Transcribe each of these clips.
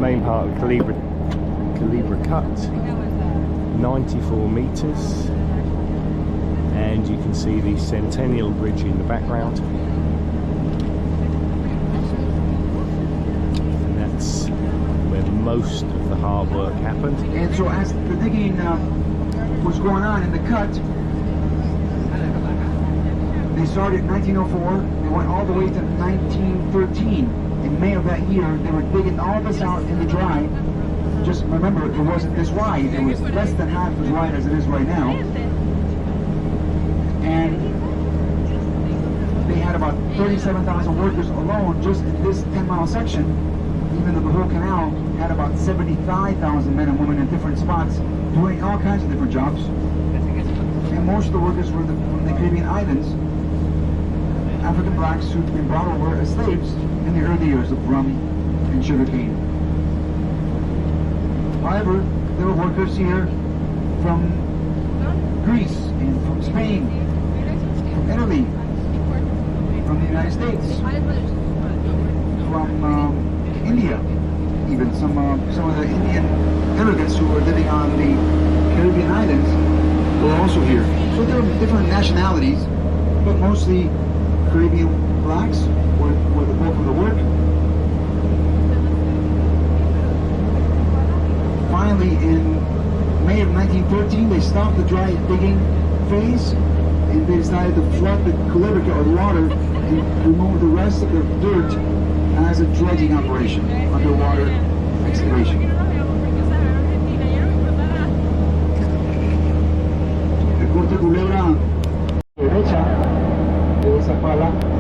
main part of Culebra Cut, 94 meters, and you can see the Centennial Bridge in the background. And that's where most of the hard work happened. And so as the digging was going on in the cut, they started in 1904, they went all the way to 1913. In May of that year, they were digging all this out in the dry. Just remember, it wasn't this wide. It was less than half as wide as it is right now. And they had about 37,000 workers alone just in this 10-mile section. Even though the whole canal had about 75,000 men and women in different spots doing all kinds of different jobs. And most of the workers were from the Caribbean islands, African blacks who'd been brought over as slaves in the early years of rum and sugarcane. However, there were workers here from Greece and from Spain, from Italy, from the United States, from India, even some of the Indian immigrants who were living on the Caribbean islands were also here. So there were different nationalities, but mostly Caribbean blacks were the bulk of the work. Finally, in May of 1913, they stopped the dry digging phase, and they decided to flood the Culebra Cut with water and remove the rest of the dirt as a dredging operation, underwater excavation.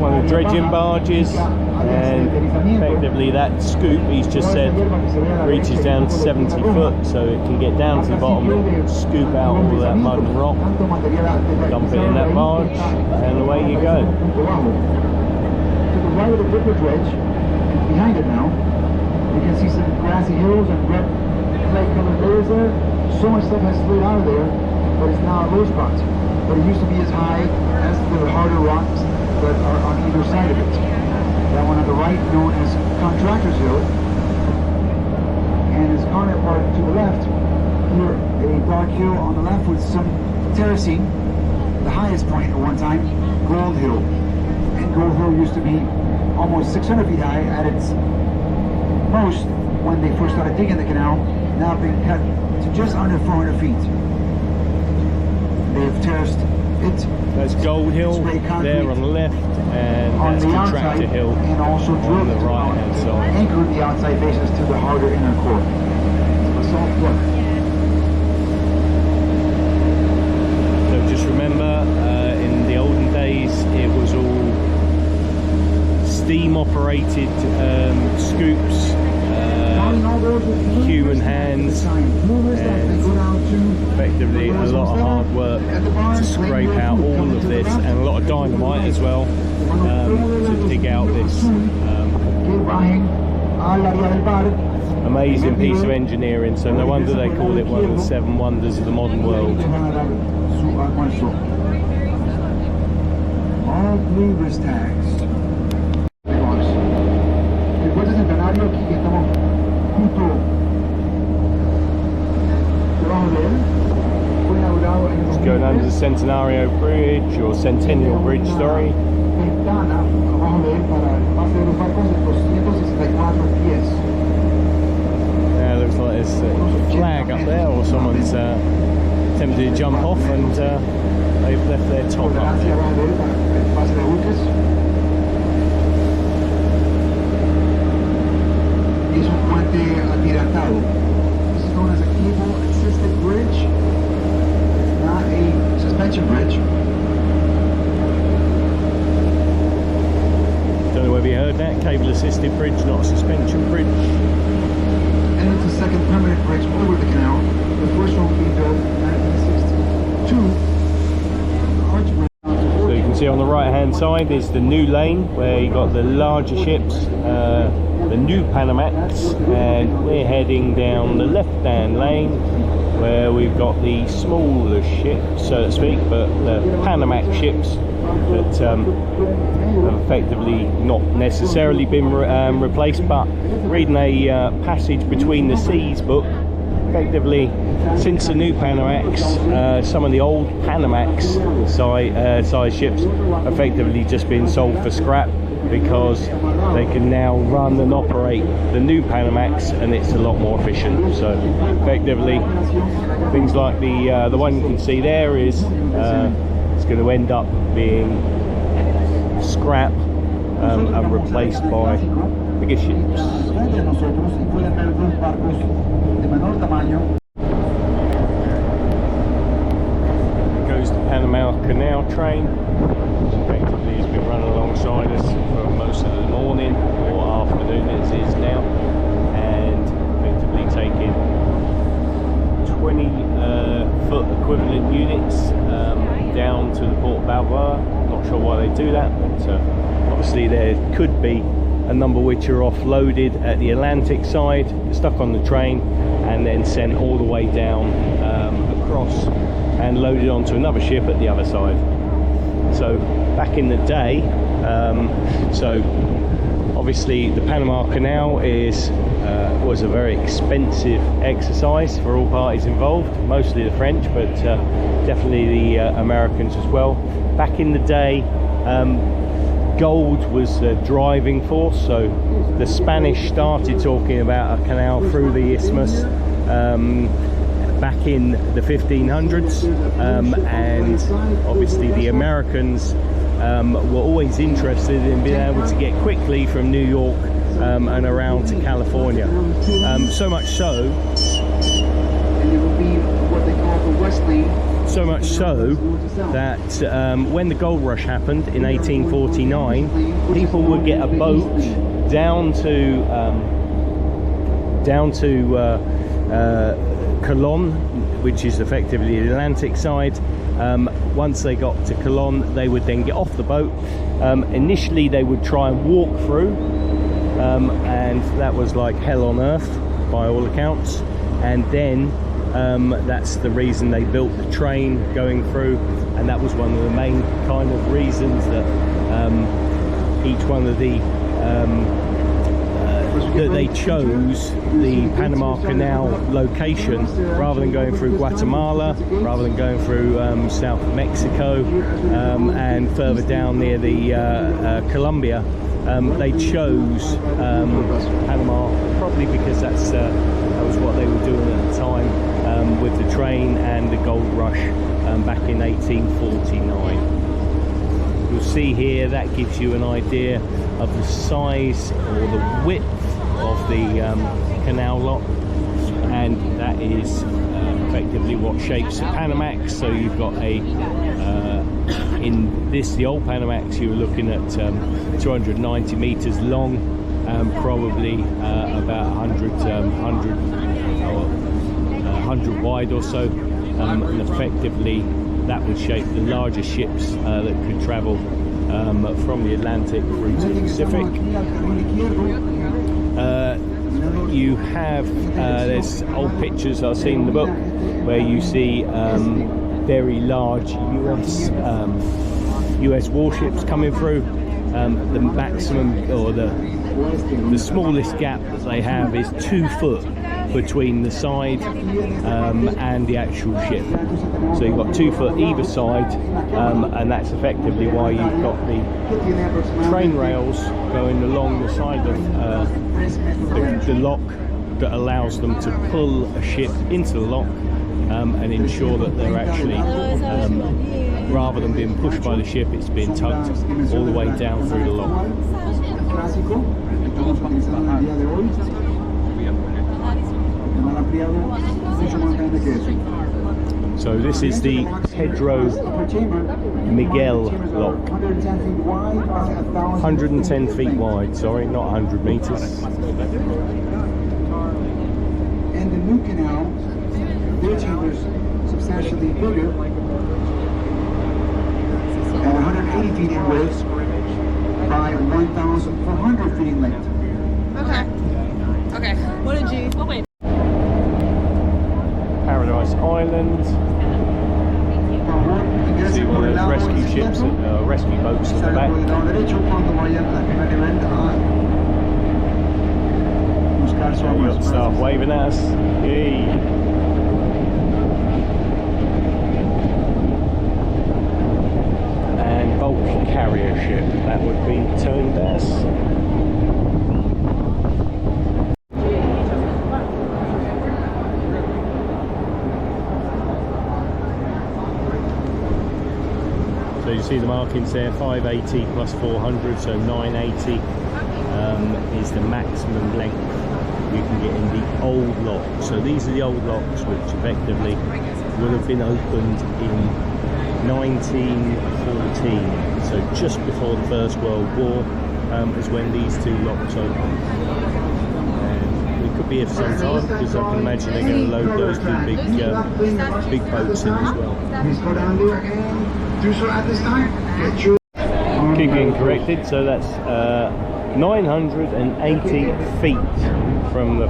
One of the dredging barges, and effectively that scoop, he's just said, reaches down to 70 foot, so it can get down to the bottom, scoop out all that mud and rock, dump it in that barge, and away you go. To the right of the river dredge, behind it now, you can see some grassy hills and red clay-colored layers there. So much stuff has slid out of there, but it's now a low spot. But it used to be as high as the harder rocks that are on either side of it. That one on the right, known as Contractors Hill, and his counterpart to the left, here a dark hill on the left with some terracing. The highest point at one time, Gold Hill. And Gold Hill used to be almost 600 feet high at its most when they first started digging the canal, now being cut to just under 400 feet. They have terraced it. That's Gold Hill there on the left, and that's Contractor Hill and also on the right hand side. Anchored the outside faces to the harder inner core. A soft look. So just remember, in the olden days, it was all steam operated scoops, human hands, and effectively a lot of hard work to scrape out all of this, and a lot of dynamite as well, to dig out this amazing piece of engineering. So no wonder they call it one of the 7 wonders of the modern world. All blue wrist tags. Just going under the Centenario Bridge, or Centennial Bridge, sorry. Yeah, looks like there's a flag up there, or someone's attempted to jump off, and they've left their top up. This is known as a cable-assisted bridge. It's not a suspension bridge. Don't know whether you heard that. Cable-assisted bridge, not a suspension bridge. And it's the second permanent bridge over the canal. The first one being built in 1962. So you can see on the right-hand side is the new lane where you got the larger ships, the new Panamax, and we're heading down the left-hand lane where we've got the smaller ships, so to speak, but the Panamax ships that have effectively not necessarily been replaced, but reading a Passage Between the Seas book, effectively since the new Panamax, some of the old Panamax size ships effectively just been sold for scrap, because they can now run and operate the new Panamax and it's a lot more efficient. So effectively things like the one you can see there is it's going to end up being scrap and replaced by bigger ships. Goes the Panama Canal train, which effectively has been running alongside us for most of the morning or afternoon as it is now, and effectively taking 20-foot equivalent units down to the port of Balboa. Not sure why they do that, but obviously there could be a number which are offloaded at the Atlantic side, stuck on the train, and then sent all the way down across and loaded onto another ship at the other side. So back in the day, so obviously the Panama Canal was a very expensive exercise for all parties involved, mostly the French, but definitely the Americans as well. Back in the day, gold was the driving force, so the Spanish started talking about a canal through the isthmus back in the 1500s, and obviously the Americans were always interested in being able to get quickly from New York and around to California. So much so, and it will be what they call the West Lane. So much so that when the gold rush happened in 1849, people would get a boat down to Colon, which is effectively the Atlantic side. Once they got to Colon, they would then get off the boat. Initially they would try and walk through, and that was like hell on earth by all accounts, and then that's the reason they built the train going through, and that was one of the main kind of reasons that each one of the that they chose the Panama Canal location rather than going through Guatemala, rather than going through South Mexico and further down near the Colombia. They chose Panama probably because that was what they were doing at the time with the train and the gold rush back in 1849. You'll see here that gives you an idea of the size or the width of the canal lock, and that is effectively what shapes the Panamax. So you've got a in this, the old Panamax, you were looking at 290 meters long, probably about 100 wide or so, and effectively that would shape the larger ships that could travel from the Atlantic through to the Pacific. You have there's old pictures I've seen in the book where you see very large US warships coming through. The maximum or the smallest gap that they have is 2 foot between the side and the actual ship. So you've got 2 foot either side, and that's effectively why you've got the train rails going along the side of the lock that allows them to pull a ship into the lock and ensure that they're actually rather than being pushed by the ship, it's being tugged all the way down through the lock. So this is the Pedro Miguel lock, 110 feet wide, sorry, not 100 meters. And the new canal, their chambers substantially bigger, at 180 feet in width by 1,400 feet in length. Okay. Okay. What did you? Oh wait. Paradise Island. See what rescue ships, rescue boats at the back. So we've got staff waving at us. Yay. And bulk carrier ship, that would be termed as. So you see the markings there, 580 plus 400, so 980 is the maximum length you can get in the old lock. So these are the old locks which effectively would have been opened in 1914. So just before the First World War is when these two locks opened. And we could be here for some time because I can imagine they're going to load those two big boats in as well. Please go down there and do so at this time. Get your Kicking corrected, so that's 980 feet from the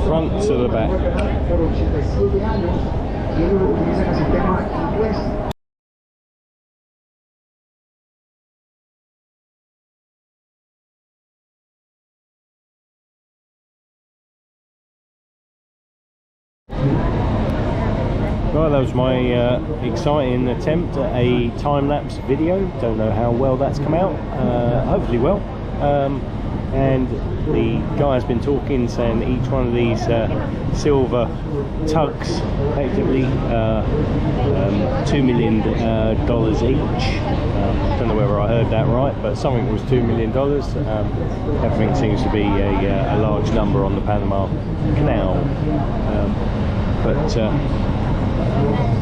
front to the back. Well, that was my exciting attempt at a time-lapse video. Don't know how well that's come out. Hopefully well. And the guy's been talking, saying each one of these silver tugs effectively $2 million each. Don't know whether I heard that right, but something was $2 million. Everything seems to be a large number on the Panama Canal.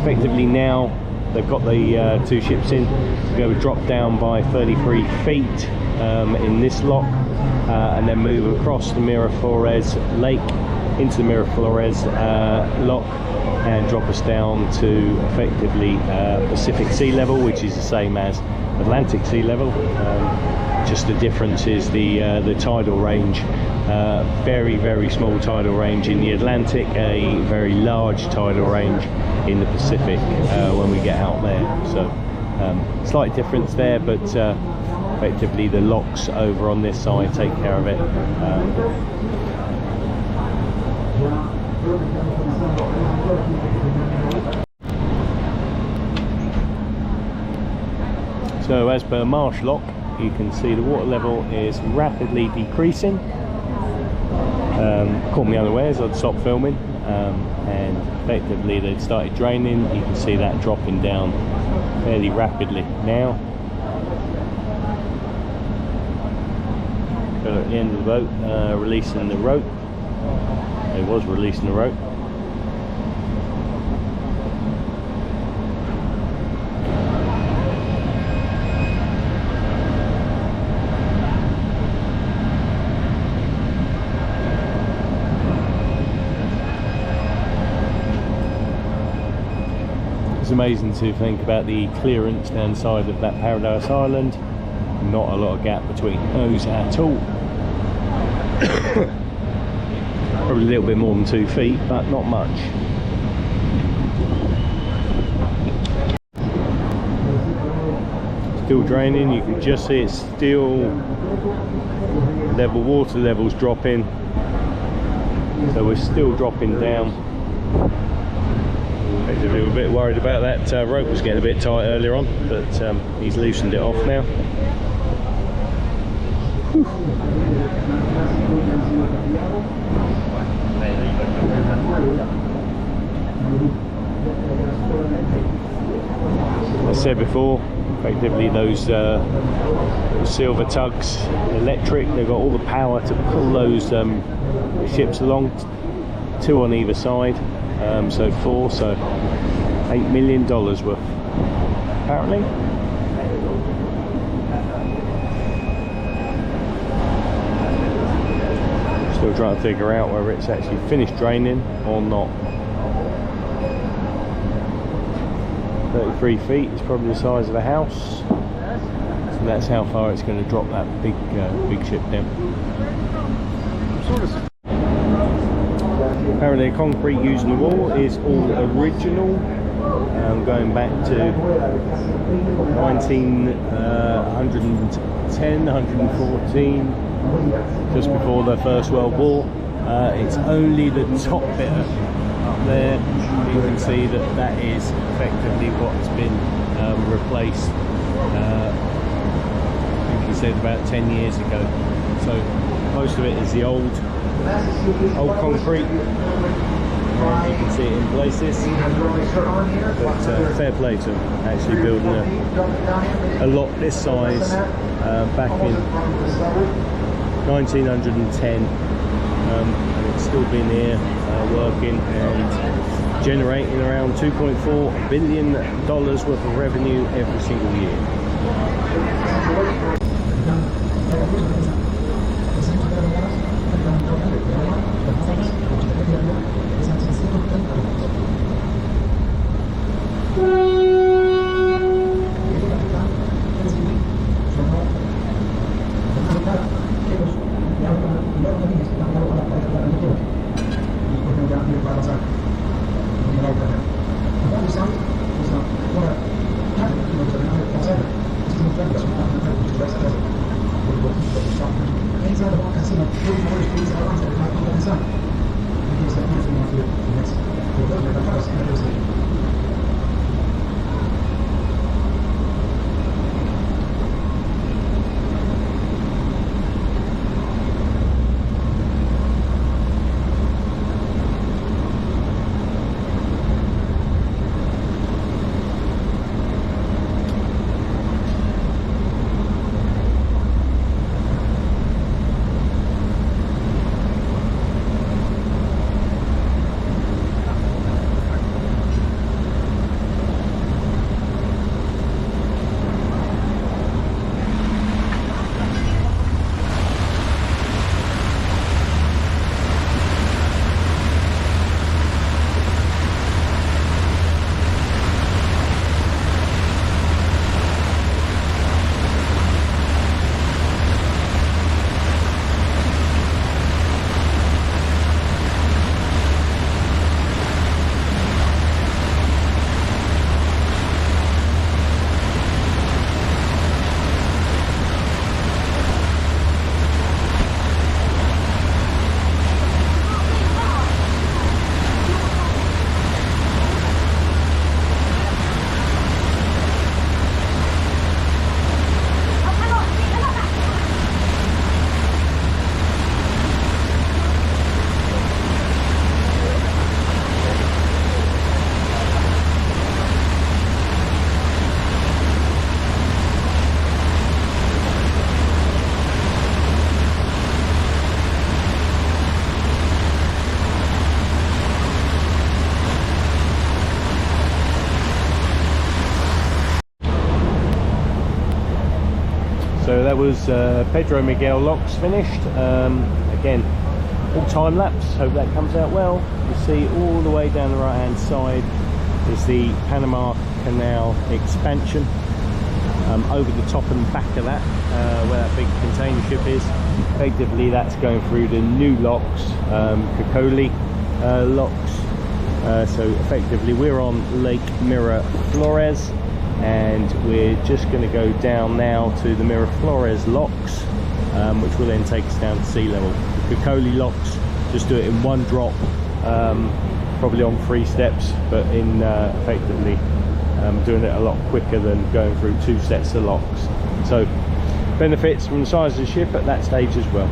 Effectively now they've got the two ships in. They're going to drop down by 33 feet in this lock and then move across the Miraflores Lake into the Miraflores lock and drop us down to effectively Pacific sea level, which is the same as Atlantic sea level. Just the difference is the tidal range. Very, very small tidal range in the Atlantic, a very large tidal range in the Pacific when we get out there. So slight difference there, but effectively the locks over on this side take care of it. So as per Marsh Lock, you can see the water level is rapidly decreasing. Caught me unawares, I'd stopped filming, and effectively they'd started draining. You can see that dropping down fairly rapidly now. So at the end of the boat, releasing the rope. It was releasing the rope. It's amazing to think about the clearance down the side of that Paradise Island. Not a lot of gap between those at all. Probably a little bit more than 2 feet, but not much. Still draining, you can just see it's still level, water levels dropping. So we're still dropping down. I was a little bit worried about that. Rope was getting a bit tight earlier on, but he's loosened it off now. Whew. As I said before, effectively those silver tugs, electric, they've got all the power to pull those ships along, 2 on either side. So 4, so $8 million worth, apparently. Still trying to figure out whether it's actually finished draining or not. 33 feet is probably the size of a house, so that's how far it's going to drop that big ship down. Apparently the concrete used in the wall is all original, going back to 110, 114, just before the First World War. It's only the top bit up there. You can see that that is effectively what's been replaced. I think he said about 10 years ago. So most of it is the old concrete. You can see it in places, but fair play to actually building a lot this size back in 1910, and it's still been here working and generating around $2.4 billion worth of revenue every single year. So that was Pedro Miguel locks finished. Again, all time lapse. Hope that comes out well. You see all the way down the right hand side is the Panama Canal expansion. Over the top and back of that, where that big container ship is, effectively that's going through the new locks, Cocoli locks. So effectively we're on Lake Miraflores, and we're just going to go down now to the Miraflores locks, which will then take us down to sea level. The Cocoli locks just do it in one drop, probably on 3 steps, but in effectively doing it a lot quicker than going through 2 sets of locks. So benefits from the size of the ship at that stage as well.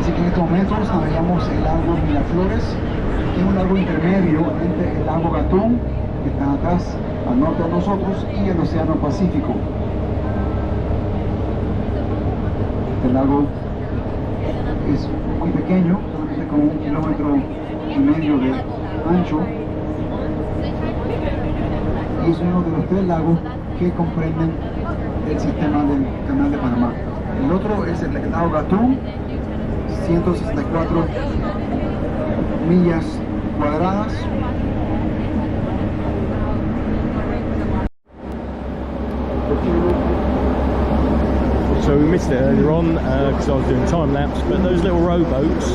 En estos momentos navegamos el lago Miraflores, que es un lago intermedio entre el lago Gatún, que está atrás al norte de nosotros, y el océano Pacífico. Este lago es muy pequeño, solamente con 1,5 kilómetros de ancho, y es uno de los 3 lagos que comprenden el sistema del Canal de Panamá. El otro es el lago Gatún, 164 millas cuadradas. So we missed it earlier on because I was doing time lapse, but those little rowboats,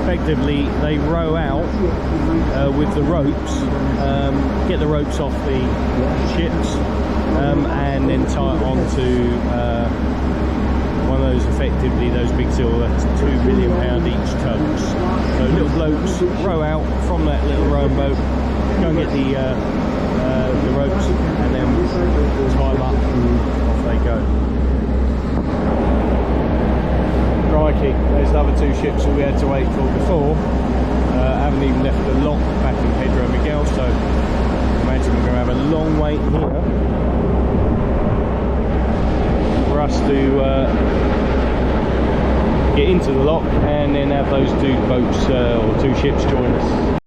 effectively they row out with the ropes, get the ropes off the ships, and then tie it onto one of those, effectively those big silver £2 billion each tugs. So little blokes row out from that little rowboat, go and get the ropes, and then tie them up and off they go. Crikey, there's the other two ships that we had to wait for before. Haven't even left the lock back in Pedro Miguel, so I imagine we're going to have a long wait here for us to get into the lock and then have those two boats or two ships join us.